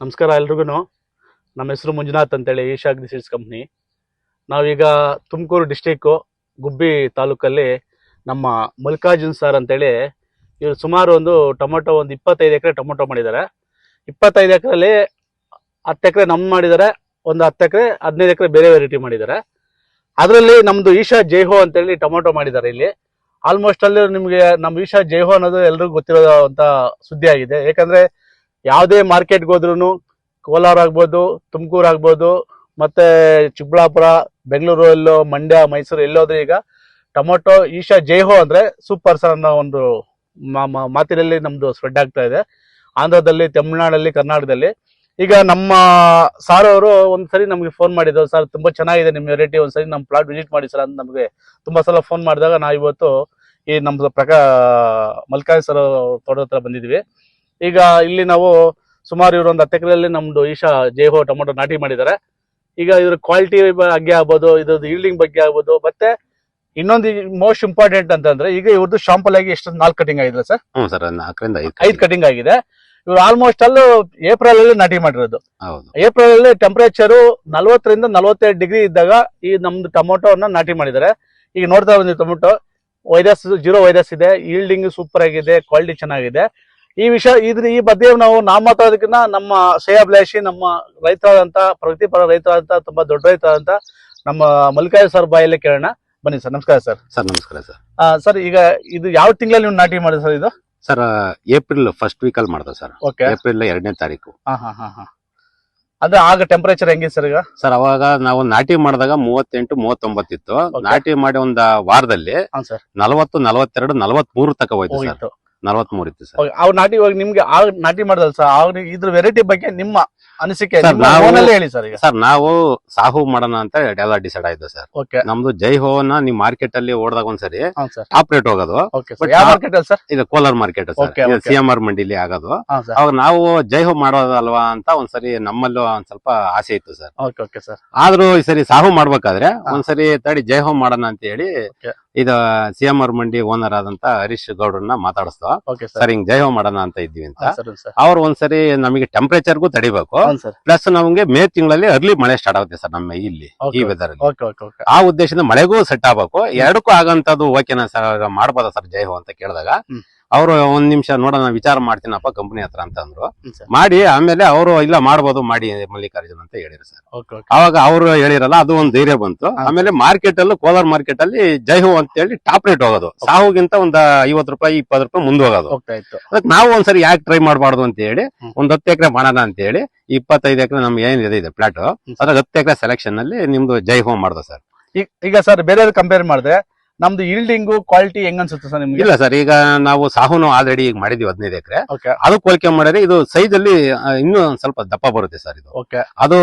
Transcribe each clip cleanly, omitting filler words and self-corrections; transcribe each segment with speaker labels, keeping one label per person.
Speaker 1: ನಮಸ್ಕಾರ ಎಲ್ರಿಗೂ. ನಮ್ಮ ಹೆಸರು ಮಂಜುನಾಥ್ ಅಂತೇಳಿ ಈಶಾ ಅಗ್ರಿ ಸೀಡ್ಸ್ ಕಂಪ್ನಿ. ನಾವೀಗ ತುಮಕೂರು ಡಿಸ್ಟಿಕ್ಕು ಗುಬ್ಬಿ ತಾಲೂಕಲ್ಲಿ ನಮ್ಮ ಮಲ್ಲಿಕಾರ್ಜುನ್ ಸರ್ ಅಂತೇಳಿ ಇವರು ಸುಮಾರು ಒಂದು ಟೊಮೊಟೊ ಒಂದು 25 ಎಕರೆ ಟೊಮೊಟೊ ಮಾಡಿದ್ದಾರೆ. 25 ಎಕರೆಯಲ್ಲಿ 10 ಎಕರೆ ನಮ್ಮ ಮಾಡಿದ್ದಾರೆ, ಒಂದು 10 ಎಕರೆ 15 ಎಕರೆ ಬೇರೆ ವೆರೈಟಿ ಮಾಡಿದ್ದಾರೆ. ಅದರಲ್ಲಿ ನಮ್ಮದು ಈಶಾ ಜೈಹೋ ಅಂತೇಳಿ ಟೊಮೊಟೊ ಮಾಡಿದ್ದಾರೆ. ಇಲ್ಲಿ ಆಲ್ಮೋಸ್ಟ್ ಅಲ್ಲಿ ನಿಮಗೆ ನಮ್ಮ ಈಶಾ ಜೈಹೋ ಅನ್ನೋದು ಎಲ್ರಿಗೂ ಗೊತ್ತಿರೋಂಥ ಸುದ್ದಿ ಆಗಿದೆ. ಯಾಕಂದರೆ ಯಾವುದೇ ಮಾರ್ಕೆಟ್ಗೆ ಹೋದ್ರೂ ಕೋಲಾರ ಆಗ್ಬೋದು, ತುಮಕೂರು ಆಗ್ಬೋದು, ಮತ್ತೆ ಚಿಕ್ಕಬಳ್ಳಾಪುರ, ಬೆಂಗಳೂರು, ಎಲ್ಲೋ ಮಂಡ್ಯ, ಮೈಸೂರು ಎಲ್ಲೋದ್ರೂ ಈಗ ಟೊಮೊಟೊ ಈಶಾ ಜೈಹೋ ಅಂದ್ರೆ ಸೂಪರ್ ಸರ್ ಅನ್ನೋ ಒಂದು ಮಾತಿನಲ್ಲಿ ನಮ್ದು ಸ್ಪ್ರೆಡ್ ಆಗ್ತಾ ಇದೆ. ಆಂಧ್ರದಲ್ಲಿ, ತಮಿಳುನಾಡಲ್ಲಿ, ಕರ್ನಾಟಕದಲ್ಲಿ. ಈಗ ನಮ್ಮ ಸಾರ್ ಅವರು ಒಂದ್ಸರಿ ನಮಗೆ ಫೋನ್ ಮಾಡಿದ್ರು, ಸರ್ ತುಂಬಾ ಚೆನ್ನಾಗಿದೆ ನಿಮ್ಮ ವೆರೈಟಿ, ಒಂದ್ಸರಿ ನಮ್ಮ ಪ್ಲಾಟ್ ವಿಸಿಟ್ ಮಾಡಿ ಸರ್ ಅಂತ ನಮಗೆ ತುಂಬಾ ಸಲ ಫೋನ್ ಮಾಡಿದಾಗ ನಾವು ಇವತ್ತು ಈ ನಮ್ದು ಮಲ್ಲಿಕಾರ್ಜುನ್ ಸರ್ ತೋಟದ ಹತ್ರ ಬಂದಿದ್ವಿ. ಈಗ ಇಲ್ಲಿ ನಾವು ಸುಮಾರು ಇವರು ಒಂದು 10 ಎಕರೆಯಲ್ಲಿ ನಮ್ದು ಈಶಾ ಜೈಹೋ ಟೊಮೊಟೊ ನಾಟಿ ಮಾಡಿದ್ದಾರೆ. ಈಗ ಇದ್ರ ಕ್ವಾಲಿಟಿ ಬಗ್ಗೆ ಆಗ್ಬೋದು, ಇದ್ರದ್ದು ಈಲ್ಡಿಂಗ್ ಬಗ್ಗೆ ಆಗ್ಬೋದು, ಮತ್ತೆ ಇನ್ನೊಂದು ಮೋಸ್ಟ್ ಇಂಪಾರ್ಟೆಂಟ್ ಅಂತಂದ್ರೆ ಈಗ ಇವ್ರದ್ದು ಶಾಂಪಲ್ ಆಗಿ ಎಷ್ಟು 4 ಕಟಿಂಗ್ ಆಗಿದೆ ಸರ್?
Speaker 2: ಹ್ಞೂ ಸರ್, 4 ರಿಂದ 5
Speaker 1: ಕಟಿಂಗ್ ಆಗಿದೆ. ಇವ್ರು ಆಲ್ಮೋಸ್ಟ್ ಅಲ್ಲೂ ಏಪ್ರಿಲ್ ಅಲ್ಲಿ ನಾಟಿ ಮಾಡಿರೋದು. ಏಪ್ರಿಲ್ ಅಲ್ಲಿ ಟೆಂಪರೇಚರ್ 40 ರಿಂದ 42 ಡಿಗ್ರಿ ಇದ್ದಾಗ ಈ ನಮ್ದು ಟೊಮೊಟೊನ ನಾಟಿ ಮಾಡಿದ್ದಾರೆ. ಈಗ ನೋಡ್ತಾ ಬಂದಿವಿ ಟೊಮೊಟೊ ಜೀರೋ ವೈರಸ್ ಇದೆ, ಈಲ್ಡಿಂಗ್ ಸೂಪರ್ ಆಗಿದೆ, ಕ್ವಾಲಿಟಿ ಚೆನ್ನಾಗಿದೆ. ಈ ವಿಷಯ ಈ ಬಗ್ಗೆ ನಾವು ಮಾತಾಡೋದಕ್ಕಿಂತ ನಮ್ಮ ಶ್ರೇಯಾಭಿಲಾಷಿ, ನಮ್ಮ ರೈತರಾದಂತ, ಪ್ರಗತಿಪರ ರೈತರಾದಂತ, ತುಂಬಾ ದೊಡ್ಡ ರೈತರಾದಂತ ನಮ್ಮ ಮಲ್ಲಿಕಾರ್ಜುನ್ ಸರ್ ಬಾಯಲ್ಲಿ ಕೇಳೋಣ. ಬನ್ನಿ ಸರ್. ನಮಸ್ಕಾರ ಸರ್.
Speaker 2: ಸರ್ ನಮಸ್ಕಾರ ಸರ್.
Speaker 1: ಸರ್ ಈಗ ಇದು ಯಾವ ತಿಂಗಳಲ್ಲಿ ನೀವು ನಾಟಿ ಮಾಡಿದ್ರಿ ಸರ್? ಇದು
Speaker 2: ಸರ್ ಏಪ್ರಿಲ್ ಫಸ್ಟ್ ವೀಕ್ ಅಲ್ಲಿ ಮಾಡ್ದೆ ಸರ್.
Speaker 1: ಓಕೆ.
Speaker 2: ಏಪ್ರಿಲ್ 2ನೇ ತಾರೀಕು.
Speaker 1: ಅಂದ್ರೆ ಆಗ ಟೆಂಪರೇಚರ್ ಹೆಂಗಿದೆ ಸರ್? ಈಗ ಸರ್
Speaker 2: ಅವಾಗ ನಾವು ನಾಟಿ ಮಾಡಿದಾಗ 38, 39 ಇತ್ತು. ನಾಟಿ ಮಾಡಿ ಒಂದ್ ವಾರದಲ್ಲಿ 40, 42, 43 ತಕ ಹೋಯ್ತು ಸರ್. 43 ಇತ್ತು ಸರ್.
Speaker 1: ಅವ್ರು ನಾಟಿ ಇವಾಗ ನಿಮ್ಗೆ ನಾಟಿ ಮಾಡಿದಲ್ಲ ಸರ್, ಅವ್ರಿಗೆ ಇದ್ರ ವೆರೈಟಿ ಬಗ್ಗೆ ನಿಮ್ಮ ಅನಿಸಿಕೆ ಹೇಳಿ ಸರ್. ಈಗ ಸರ್
Speaker 2: ನಾವು ಸಾಹು ಮಾಡೋಣ ಅಂತ ಎಲ್ಲ ಡಿಸೈಡ್ ಆಯ್ತು ಸರ್. ನಮ್ದು ಜೈಹೋನ ನಿಮ್ ಮಾರ್ಕೆಟ್ ಅಲ್ಲಿ ಓಡಿದಾಗ ಒಂದ್ಸರಿ ಟಾಪ್ ರೇಟ್ ಹೋಗೋದು. ಇದು ಕೋಲಾರ ಮಾರ್ಕೆಟ್ ಸರ್, CMR ಮಂಡಿಲಿ ಆಗೋದು. ಅವಾಗ ನಾವು ಜೈಹೋ ಮಾಡೋದಲ್ವಾ ಅಂತ ಒಂದ್ಸರಿ ನಮ್ಮಲ್ಲೂ ಒಂದ್ ಸ್ವಲ್ಪ ಆಸೆ ಇತ್ತು ಸರ್. ಆದ್ರೂ ಈ ಸರಿ ಸಾಹು ಮಾಡ್ಬೇಕಾದ್ರೆ ಒಂದ್ಸರಿ ತಡಿ ಜೈಹೋ ಮಾಡೋಣ ಅಂತ ಹೇಳಿ ಇದು CMR ಮಂಡಿ ಓನರ್ ಆದಂತ ಹರೀಶ್ ಗೌಡ್ರನ್ನ ಮಾತಾಡಿಸ್ತು. ಸರ್ ಹಿಂಗ್ ಜೈಹೋ ಮಾಡೋಣ ಅಂತ ಇದ್ವಿ ಅಂತ. ಅವ್ರು ಒಂದ್ಸರಿ ನಮಗೆ ಟೆಂಪರೇಚರ್ಗೂ ತಡಿಬೇಕು, ಪ್ಲಸ್ ನಮ್ಗೆ ಮೇ ತಿಂಗಳಲ್ಲಿ ಅರ್ಲಿ ಮಳೆ ಸ್ಟಾರ್ಟ್ ಆಗುತ್ತೆ ಸರ್ ನಮ್ಮ ಇಲ್ಲಿ ಈ ವೆದರ್ ಅಲ್ಲಿ. ಆ ಉದ್ದೇಶದಿಂದ ಮಳೆಗೂ ಸೆಟ್ ಆಗ್ಬೇಕು, ಎರಡಕ್ಕೂ ಆಗಂತದ್ದು ಓಕೆನಾ ಸರ್, ಮಾಡ್ಬೋದಾ ಸರ್ ಜೈಹೋ ಅಂತ ಕೇಳಿದಾಗ ಅವರು ಒಂದ್ ನಿಮಿಷ ನೋಡೋಣ ವಿಚಾರ ಮಾಡ್ತೀನಪ್ಪ ಕಂಪನಿ ಹತ್ರ ಅಂತ ಅಂದ್ರು. ಮಾಡಿ ಆಮೇಲೆ ಅವರು ಇಲ್ಲ ಮಾಡ್ಬೋದು ಮಾಡಿ ಮಲ್ಲಿಕಾರ್ಜುನ್ ಅಂತ ಹೇಳಿದ್ರು ಸರ್. ಅವಾಗ ಅವ್ರು ಹೇಳಿರಲ್ಲ, ಅದು ಒಂದ್ ಧೈರ್ಯ ಬಂತು. ಆಮೇಲೆ ಮಾರ್ಕೆಟ್ ಅಲ್ಲೂ ಕೋಲಾರ ಮಾರ್ಕೆಟ್ ಅಲ್ಲಿ ಜೈಹೋ ಅಂತ ಹೇಳಿ ಟಾಪ್ ರೇಟ್ ಹೋಗೋದು, ಸಾಹುಗಿಂತ ಒಂದ್ 50 ರೂಪಾಯಿ 20 ರೂಪಾಯಿ ಮುಂದೆ ಹೋಗೋದು. ಅದಕ್ಕೆ ನಾವು ಒಂದ್ಸರಿ ಯಾಕೆ ಟ್ರೈ ಮಾಡಬಾರ್ದು ಅಂತ ಹೇಳಿ ಒಂದ್ 10 ಎಕರೆ ಮಾಡೋಣ ಅಂತ ಹೇಳಿ 25 ಎಕರೆ ನಮ್ಗೆ ಏನಿದೆ ಇದೆ ಪ್ಲಾಟ್, ಅದ್ರಾಗ 10 ಎಕರೆ ಸೆಲೆಕ್ಷನ್ ಅಲ್ಲಿ ನಿಮ್ದು ಜೈಹೋ ಮಾಡ್ದು ಸರ್. ಈಗ ಸರ್ ಬೇರೆ ಕಂಪೇರ್ ಮಾಡಿದ್ರೆ ನಮ್ದು ಈಲ್ಡಿಂಗ್ ಕ್ವಾಲಿಟಿ ಹೆಂಗ್ ಅನ್ಸುತ್ತೆ ಸರ್ ನಿಮ್ಗೆ? ಇಲ್ಲ ಸರ್, ಈಗ ನಾವು ಸಾಹುನು ಆಲ್ರೆಡಿ ಈಗ ಮಾಡಿದ್ವಿ 15 ಎಕರೆ. ಅದು ಹೋಲಿಕೆ ಮಾಡಿದ್ರೆ ಇದು ಸೈಜ್ ಅಲ್ಲಿ ಇನ್ನೂ ಸ್ವಲ್ಪ ದಪ್ಪ ಬರುತ್ತೆ ಸರ್. ಇದು ಅದು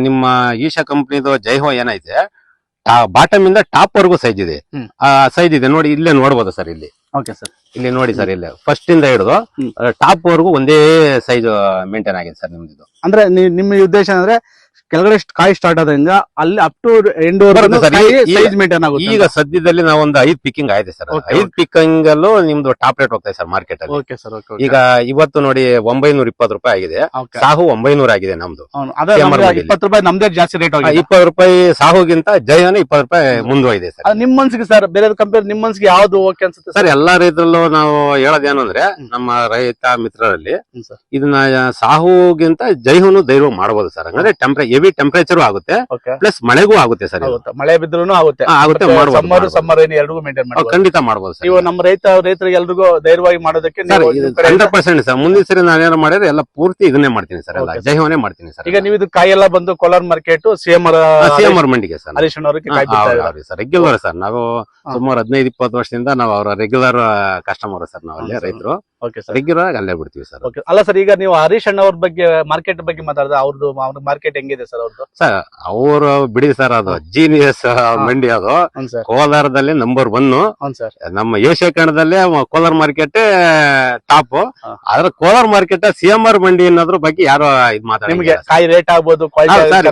Speaker 2: ನಿಮ್ಮ ಈಶಾ ಕಂಪ್ನಿದು ಜೈಹೋ ಏನೈತೆ ಬಾಟಮ್ ಇಂದ ಟಾಪ್ ವರ್ಗೂ ಸೈಜ್ ಇದೆ. ಸೈಜ್ ಇದೆ ನೋಡಿ, ಇಲ್ಲೇ ನೋಡ್ಬೋದು ಸರ್. ಇಲ್ಲಿ ನೋಡಿ ಸರ್, ಇಲ್ಲೇ ಫಸ್ಟ್ ಇಂದ ಹಿಡಿದು ಟಾಪ್ ವರ್ಗೂ ಒಂದೇ ಸೈಜ್ ಮೇಂಟೈನ್ ಆಗಿದೆ ಸರ್ ನಿಮ್ದು. ಅಂದ್ರೆ
Speaker 1: ನಿಮ್ಮ ಉದ್ದೇಶ ಅಂದ್ರೆ ಕೆಳಗಡೆ ಕಾಯಿ ಸ್ಟಾರ್ಟ್ ಆದ್ರಿಂದ ಅಲ್ಲಿ ಅಪ್ ಟು ಎಂಡ್ ಮೇಂಟೈನ್ ಆಗುತ್ತೆ.
Speaker 2: ಈಗ ಸದ್ಯದಲ್ಲಿ ನಾವು ಒಂದು 5 ಪಿಕ್ಕಿಂಗ್ ಆಗಿದೆ ಸರ್. 5 ಪಿಕ್ಕಿಂಗ್ ಅಲ್ಲೂ ನಿಮ್ದು ಟಾಪ್ ರೇಟ್ ಹೋಗ್ತಾ ಇದೆ ಸರ್ ಮಾರ್ಕೆಟ್ ಅಲ್ಲಿ. ಈಗ ಇವತ್ತು ನೋಡಿ 920 ರೂಪಾಯಿ ಆಗಿದೆ, ಸಾಹು 900 ಆಗಿದೆ ನಮ್ದು.
Speaker 1: 20 ರೂಪಾಯಿ ನಮ್ದೇ ಜಾಸ್ತಿ ರೇಟ್ ಆಗಿದೆ.
Speaker 2: 20 ರೂಪಾಯಿ ಸಾಹುಗಿಂತ ಜೈಹೋನ 20 ರೂಪಾಯಿ ಮುಂದುವರಿದೆ ಸರ್.
Speaker 1: ನಿಮ್ ಮನ್ಸಿಗೆ ಸರ್ ಬೇರೆ ಕಂಪೇರ್ ನಿಮ್ ಮನ್ಸಿಗೆ ಯಾವ್ದು ಓಕೆ ಅನ್ಸುತ್ತೆ
Speaker 2: ಸರ್? ಎಲ್ಲಾ ರೈತರಲ್ಲೂ ನಾವು ಹೇಳೋದೇನು ಅಂದ್ರೆ ನಮ್ಮ ರೈತ ಮಿತ್ರರಲ್ಲಿ ಇದನ್ನ ಸಾಹುಗಿಂತ ಜೈಹೋನು ಧೈರ್ಯ ಮಾಡಬಹುದು ಸರ್. ಅಂದ್ರೆ ಹೆವಿ ಟೆಂಪರೇಚರ್ ಆಗುತ್ತೆ, ಪ್ಲಸ್ ಮಳೆಗೂ ಆಗುತ್ತೆ ಸರ್.
Speaker 1: ಮಳೆ ಬಿದ್ರೂ ಆಗುತ್ತೆ, ಸಮ್ಮರ್ ಎರಡಿಗೂ ಮೇಂಟೈನ್ ಮಾಡಿ
Speaker 2: ಖಂಡಿತ ಮಾಡಬಹುದು ಸರ್.
Speaker 1: ಇವಾಗ ನಮ್ಮ ರೈತರಿಗೆ ಎಲ್ರಿಗೂ ಧೈರ್ಯವಾಗಿ ಮಾಡೋದಕ್ಕೆ
Speaker 2: 100% ಸರ್. ಮುಂದಿನ ಸರಿ ನಾನೇನು ಮಾಡಿದ್ರೆ ಎಲ್ಲ ಪೂರ್ತಿ ಇದನ್ನೇ ಮಾಡ್ತೀನಿ ಸರ್, ಎಲ್ಲ ಜೈಹೋನೇ ಮಾಡ್ತೀನಿ ಸರ್.
Speaker 1: ಈಗ ನೀವು ಇದು ಕಾಯೆಲ್ಲ ಬಂದು ಕೋಲಾರ ಮಾರ್ಕೆಟ್
Speaker 2: CMR ಮಂಡಿಗೆ ಸರ್
Speaker 1: ಹರೀಶನ್
Speaker 2: ರೆಗ್ಯುಲರ್ ಸರ್. ನಾವು ಸುಮಾರು 15-20 ವರ್ಷದಿಂದ ನಾವು ಅವರ ರೆಗ್ಯುಲರ್ ಕಸ್ಟಮರ್ ಸರ್. ನಾವಲ್ಲಿ ರೈತರು ರೆಗ್ಯುಲರ್ ಆಗಿ ಅಲ್ಲೇ ಬಿಡ್ತೀವಿ ಸರ್.
Speaker 1: ಅಲ್ಲ ಸರ್, ಈಗ ನೀವು ಹರೀಶ್ ಅಣ್ಣ ಅವ್ರ ಬಗ್ಗೆ ಮಾರ್ಕೆಟ್ ಬಗ್ಗೆ ಮಾತಾಡಿದ್ರೆ ಅವ್ರದ್ದು ಮಾರ್ಕೆಟ್ ಹೆಂಗಿದೆ ಸರ್? ಅವ್ರದ್ದು
Speaker 2: ಸರ್ ಅವರು ಬಿಡಿ ಸರ್, ಅದು ಜೀನಿಯಸ್ ಮಂಡಿ, ಅದು ಕೋಲಾರದಲ್ಲಿ ನಂಬರ್ 1. ನಮ್ಮ ಏಷ್ಯಾ ಖಂಡದಲ್ಲೇ ಕೋಲಾರ ಮಾರ್ಕೆಟ್ ಟಾಪ್. ಆದ್ರೆ ಕೋಲಾರ ಮಾರ್ಕೆಟ್ CMR ಮಂಡಿ ಅನ್ನೋದ್ರ ಬಗ್ಗೆ ಯಾರು ಇದು ಮಾತಾಡಿ,
Speaker 1: ನಿಮಗೆ ಕಾಯಿ ರೇಟ್ ಆಗ್ಬೋದು, ಕ್ವಾಲಿಟಿ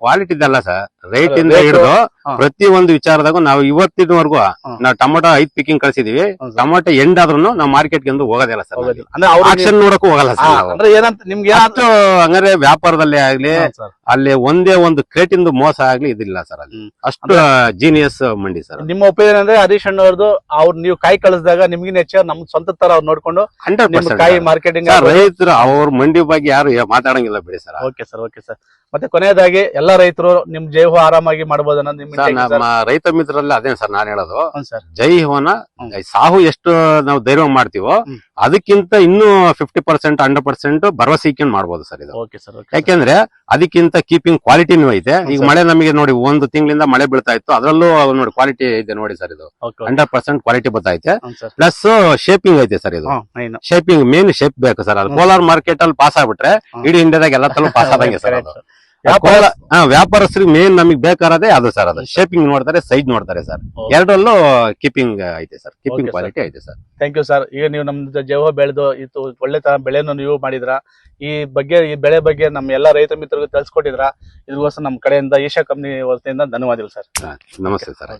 Speaker 2: ಕ್ವಾಲಿಟಿ ಇದಲ್ಲ ಸರ್. ರೇಟ್ ಇಂದ
Speaker 1: Rate-
Speaker 2: ಹಿಡಿದು
Speaker 1: ಹಾ.
Speaker 2: ಪ್ರತಿ ಒಂದು ವಿಚಾರದಾಗೂ ನಾವು ಇವತ್ತಿನವರೆಗೂ ನಾವು ಟೊಮೊಟೊ 5 ಪಿಕಿಂಗ್ ಕಳ್ಸಿದೀವಿ.
Speaker 1: ಹೌದು sir.
Speaker 2: ಟೊಮೊಟೊ ಎಂಡ್ ಆದ್ರೂ ನಾವು ಮಾರ್ಕೆಟ್ಗೆ ಎಂದು ಹೋಗೋದಿಲ್ಲ ಸರ್.
Speaker 1: ಹೋಗೋದಿಲ್ಲ. ಅಂದ್ರೆ ಅವ್ರು
Speaker 2: ಆಕ್ಷನ್ ನೋಡಕ್ಕೂ ಹೋಗಲ್ಲ ಸರ್ ನಾವು.
Speaker 1: ಅಂದ್ರೆ ಏನಂತ ನಿಮ್ಗೆ
Speaker 2: ಅಷ್ಟು ಹಂಗಾರೆ ವ್ಯಾಪಾರದಲ್ಲೇ ಆಗ್ಲಿ ಅಲ್ಲಿ ಒಂದೇ ಒಂದು ಕ್ರೇಟ್ ಇಂದು ಮೋಸ ಆಗ್ಲಿ ಇದಿಲ್ಲ ಸರ್ ಅಲ್ಲಿ. ಅಷ್ಟು ಜೀನಿಯಸ್ ಮಂಡಿ ಸರ್.
Speaker 1: ನಿಮ್ಮ ಒಪಿನಿಯನ್ ಅಂದ್ರೆ ಹರೀಶ್ ಅಣ್ಣವ್ರದ್ದು ಅವ್ರು ನೀವು ಕಾಯಿ ಕಳಿಸಿದಾಗ ನಿಮ್ಗಿನ ಹೆಚ್ಚು ನಮ್ ಸ್ವಂತ ತರ ಅವ್ರು ನೋಡ್ಕೊಂಡು ನಿಮ್
Speaker 2: 100%
Speaker 1: ಕಾಯಿ ಮಾರ್ಕೆಟಿಂಗ್.
Speaker 2: ರೈತರು ಅವ್ರ ಮಂಡಿ ಬಗ್ಗೆ ಯಾರು ಮಾತಾಡಂಗಿಲ್ಲ ಬಿಡಿ sir.
Speaker 1: Okay sir, okay sir. ಮತ್ತೆ ಕೊನೆಯದಾಗಿ ಎಲ್ಲಾ ರೈತರು ನಿಮ್ ಜೈಹೋ ಆರಾಮಾಗಿ ಮಾಡಬಹುದು ಅನ್ನೋದು ನಿಮ್
Speaker 2: ಸರ್ ನಮ್ಮ ರೈತ ಮಿತ್ರರಲ್ಲಿ ಅದೇ ಸರ್ ನಾನು ಹೇಳೋದು.
Speaker 1: ಸರ್
Speaker 2: ಜೈ ಹೋನ ಸಾಹು ಎಷ್ಟು ನಾವು ಧೈರ್ಯ ಮಾಡ್ತೀವೋ
Speaker 1: ಹ್ಮ್.
Speaker 2: ಅದಕ್ಕಿಂತ ಇನ್ನೂ 50% 100% ಭರವಸೆ ಇಟ್ಕೊಂಡು ಮಾಡ್ಬೋದು ಸರ್ ಇದು.
Speaker 1: ಓಕೆ ಸರ್, ಓಕೆ
Speaker 2: ಯಾಕೆಂದ್ರೆ ಅದಕ್ಕಿಂತ ಕೀಪಿಂಗ್ ಕ್ವಾಲಿಟಿನೂ ಐತೆ. ಈಗ
Speaker 1: ಸರ್.
Speaker 2: ಮಳೆ ನಮಗೆ ನೋಡಿ 1 ತಿಂಗಳಿಂದ ಮಳೆ ಬೀಳ್ತಾ ಇತ್ತು, ಅದ್ರಲ್ಲೂ ನೋಡಿ ಕ್ವಾಲಿಟಿ ಇದೆ ನೋಡಿ ಸರ್. ಇದು
Speaker 1: ಓಕೆ
Speaker 2: 100% ಕ್ವಾಲಿಟಿ ಬರ್ತೈತೆ.
Speaker 1: ಸರ್.
Speaker 2: ಪ್ಲಸ್ ಶೇಪಿಂಗ್ ಐತೆ ಸರ್. ಇದು
Speaker 1: ಫೈನ್
Speaker 2: ಶೇಪಿಂಗ್ ಮೇನ್ ಶೇಪ್ ಬೇಕು ಸರ್. ಅದು ಕೋಲಾರ್ ಮಾರ್ಕೆಟ್ ಅಲ್ಲಿ ಪಾಸ್ ಆಗ್ಬಿಟ್ರೆ ಇಡೀ ಇಂಡಿಯಾದಾಗ ಎಲ್ಲ ತಲೂ ಪಾಸ್ ಆದಂಗೆ ಸರ್. ಅದು ವ್ಯಾಪಾರಸ್ಥರಿಗೆ ಮೇನ್ ನಮಗೆ ಬೇಕಾರದೇ ಅದು ಸರ್. ಅದು ಶೇಪಿಂಗ್ ನೋಡ್ತಾರೆ, ಸೈಜ್ ನೋಡ್ತಾರೆ ಸರ್. ಎರಡರಲ್ಲೂ ಕೀಪಿಂಗ್ ಐತೆ ಸರ್, ಕೀಪಿಂಗ್
Speaker 1: Okay,
Speaker 2: ಕ್ವಾಲಿಟಿ ಐತೆ ಸರ್.
Speaker 1: Thank you sir. ಈಗ ನೀವು ನಮ್ದು ಜೈಹೋ ಬೆಳೆದು ಇದು ಒಳ್ಳೆ ತರ ಬೆಳೆಯನ್ನು ನೀವು ಮಾಡಿದ್ರ, ಈ ಬೆಳೆ ಬಗ್ಗೆ ನಮ್ಮ ಎಲ್ಲಾ ರೈತ ಮಿತ್ರರಿಗೂ ತಿಳಿಸ್ಕೊಟ್ಟಿದ್ರ, ಇದಕ್ಕೋಸ್ಕರ ನಮ್ಮ ಕಡೆಯಿಂದ ಏಷ್ಯಾ ಕಂಪನಿ ವತಿಯಿಂದ ಧನ್ಯವಾದಗಳು ಸರ್.
Speaker 2: ನಮಸ್ತೆ ಸರ್.